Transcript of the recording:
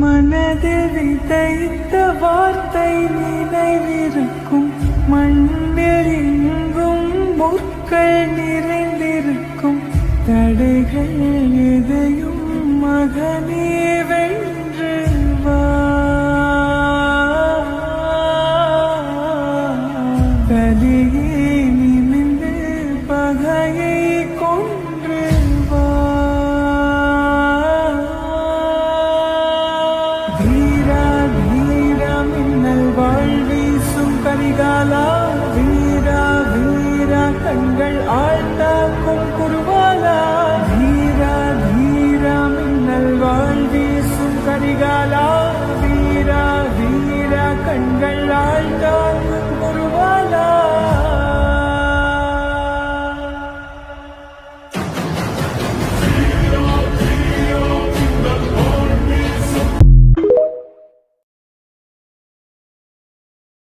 மனதில் விதைத்த வார்த்தை நினைவிருக்கும், மண்ணில் எங்கும் முற்கள் நிறைந்திருக்கும். தடைகள் எதையும் மகனே வென்று வா, கலியே நிமிந்து பகையை கொன்று வா. வீரா வீரா மின்னல் வாழ்வீசும் கரிகாலா, வீரா வீரா கண்கள் ஆழ்த்தாக்கும் குருவாலா. வீரா வீரா மின்னல் வாழ்வீசும் கரிகாலா, வீரா வீரா கண்கள் ஆழ்த்தா